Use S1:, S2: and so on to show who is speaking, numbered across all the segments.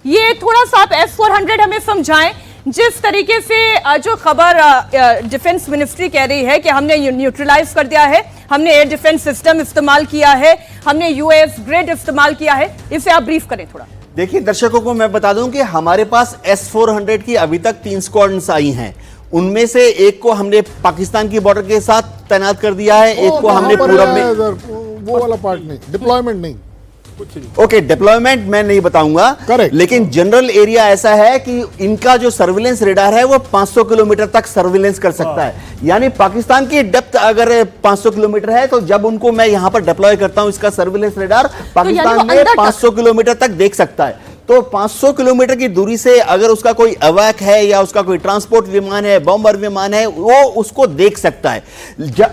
S1: ये थोड़ा सा आप S-400 हमें समझाएं। जिस तरीके से जो खबर डिफेंस मिनिस्ट्री कह रही है कि हमने न्यूट्रलाइज कर दिया है, हमने एयर डिफेंस सिस्टम इस्तेमाल किया है, हमने यूएस ग्रिड इस्तेमाल किया है, इसे आप ब्रीफ करें थोड़ा।
S2: देखिए दर्शकों को मैं बता दूं कि हमारे पास S-400 की अभी तक 3 स्क्वाड्रन्स आई हैं। उनमें से एक को हमने पाकिस्तान की बॉर्डर के साथ तैनात कर दिया है, एक को हमने पूरब में।
S3: वो वाला पार्ट नहीं, डिप्लॉयमेंट नहीं।
S2: ओके, डिप्लॉयमेंट मैं नहीं बताऊंगा,
S3: करेक्ट।
S2: लेकिन जनरल एरिया ऐसा है कि इनका जो सर्विलेंस रेडार है वो 500 किलोमीटर तक सर्विलेंस कर सकता है। यानी पाकिस्तान की डेप्थ अगर 500 किलोमीटर है तो जब उनको मैं यहां पर डिप्लॉय करता हूं इसका सर्विलेंस रेडार, पाकिस्तान में 500 किलोमीटर तक देख सकता है। तो 500 किलोमीटर की दूरी से अगर उसका कोई अवैक है या उसका कोई ट्रांसपोर्ट विमान है, बॉम्बर विमान है, वो उसको देख सकता है।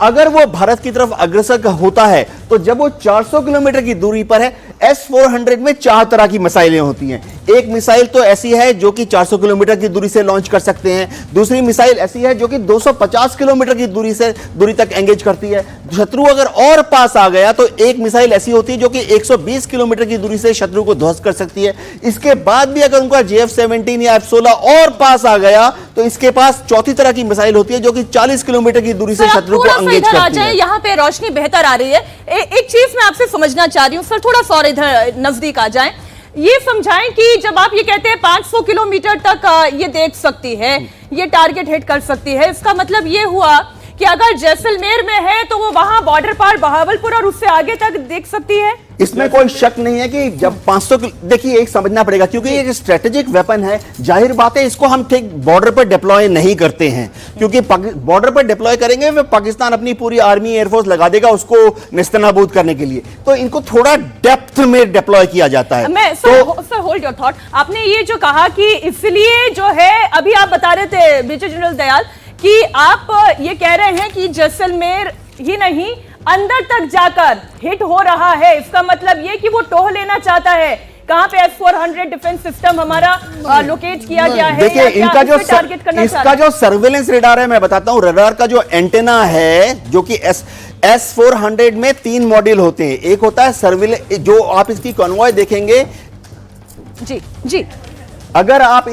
S2: अगर वो भारत की तरफ अग्रसर होता है तो जब वो 400 किलोमीटर की दूरी पर है, S-400 में 4 तरह की मिसाइलें होती हैं। एक मिसाइल तो ऐसी है जो कि 400 किलोमीटर की दूरी से लॉन्च कर सकते हैं, दूसरी मिसाइल ऐसी है जो कि 250 किलोमीटर की दूरी तक एंगेज करती है। शत्रु अगर और पास आ गया तो एक मिसाइल ऐसी होती है जो कि 120 किलोमीटर की दूरी से शत्रु को ध्वस्त कर सकती है। इसके बाद भी अगर उनका JF-17 या F-16 और पास आ गया तो इसके पास चौथी तरह की मिसाइल होती है जो कि 40 किलोमीटर की दूरी से शत्रु को एंगेज करती है।
S1: यहाँ पे रोशनी बेहतर आ रही है। एक चीज मैं आपसे समझना चाह रही हूँ सर, थोड़ा सा इधर नजदीक आ जाएं। ये समझाएं कि जब आप ये कहते हैं 500 किलोमीटर तक ये देख सकती है, ये टारगेट हिट कर सकती है, इसका मतलब ये हुआ कि अगर जैसलमेर में है तो वो वहां बॉर्डर पार बहावलपुर और उससे आगे तक देख सकती है।
S2: इसमें कोई शक नहीं है कि जब 500 देखिए एक समझना पड़ेगा क्योंकि ये एक स्ट्रेटेजिक वेपन है। जाहिर बात है इसको हम ठीक बॉर्डर पर डिप्लॉय नहीं करते हैं, क्योंकि बॉर्डर पर डिप्लॉय करेंगे फिर पाकिस्तान अपनी पूरी आर्मी एयरफोर्स लगा देगा उसको नेस्तनाबूद करने के लिए। तो इनको थोड़ा डेप्थ में डिप्लॉय किया जाता है।
S1: Sir hold your thought. आपने ये जो कहा कि इसलिए जो है, अभी आप बता रहे थे मेजर जनरल दयाल कि आप ये कह रहे हैं कि जैसलमेर ही नहीं अंदर तक जाकर हिट हो रहा है, इसका मतलब ये कि वो टोह लेना चाहता है कहां पे S-400 डिफेंस सिस्टम हमारा लोकेट किया गया है।
S2: देखिए इसका जो सर्विलेंस रेडार है, मैं बताता हूं। रेडार का जो एंटेना है जो कि S-400 में 3 मॉड्यूल होते हैं। एक होता है सर्विलेंस, जो आप इसकी कॉन्वॉय देखेंगे
S1: जी
S2: अगर आप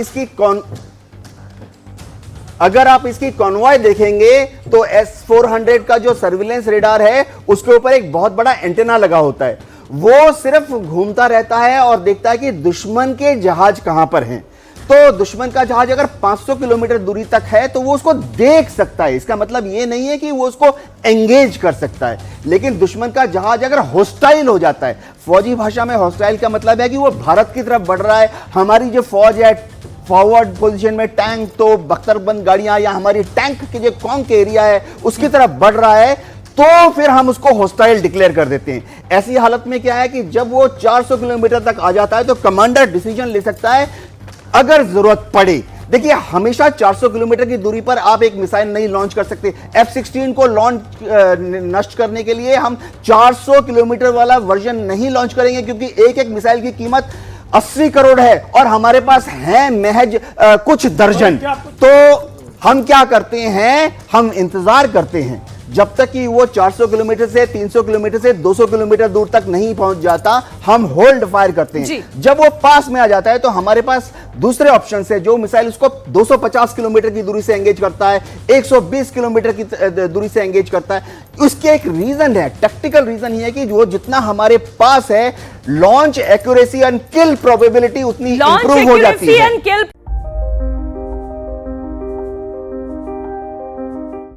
S2: इसकी कॉन्वॉय देखेंगे तो S-400 का जो सर्विलेंस रेडार है उसके ऊपर एक बहुत बड़ा एंटेना लगा होता है। वो सिर्फ घूमता रहता है और देखता है कि दुश्मन के जहाज कहां पर हैं। तो दुश्मन का जहाज अगर 500 किलोमीटर दूरी तक है तो वो उसको देख सकता है। इसका मतलब ये नहीं है कि वो उसको एंगेज कर सकता है, लेकिन दुश्मन का जहाज अगर हॉस्टाइल हो जाता है, फौजी भाषा में हॉस्टाइल का मतलब है कि वो भारत की तरफ बढ़ रहा है, हमारी जो फौज है फॉरवर्ड पोजीशन में, टैंक तो बख्तरबंद गाड़ियां या हमारी टैंक के जो कॉन्क एरिया है उसकी तरफ बढ़ रहा है, तो फिर हम उसको हॉस्टाइल डिक्लेयर कर देते हैं। ऐसी हालत में क्या है कि जब वो 400 किलोमीटर तक आ जाता है तो कमांडर डिसीजन ले सकता है अगर जरूरत पड़े। देखिए हमेशा 400 किलोमीटर की दूरी पर आप एक मिसाइल नहीं लॉन्च कर सकते। F-16 को नष्ट करने के लिए हम 400 किलोमीटर वाला वर्जन नहीं लॉन्च करेंगे, क्योंकि एक एक मिसाइल की कीमत 80 करोड़ है और हमारे पास है महज कुछ दर्जन। तो हम क्या करते हैं, हम इंतजार करते हैं जब तक कि वो 400 किलोमीटर से 300 किलोमीटर से 200 किलोमीटर दूर तक नहीं पहुंच जाता, हम होल्ड फायर करते हैं। जब वो पास में आ जाता है तो हमारे पास दूसरे ऑप्शन से, जो मिसाइल उसको 250 किलोमीटर की दूरी से एंगेज करता है, 120 किलोमीटर की दूरी से एंगेज करता है। उसके एक रीजन है, टैक्टिकल रीजन ये है कि वो जितना हमारे पास है, launch accuracy and kill probability उतनी इंप्रूव हो जाती है।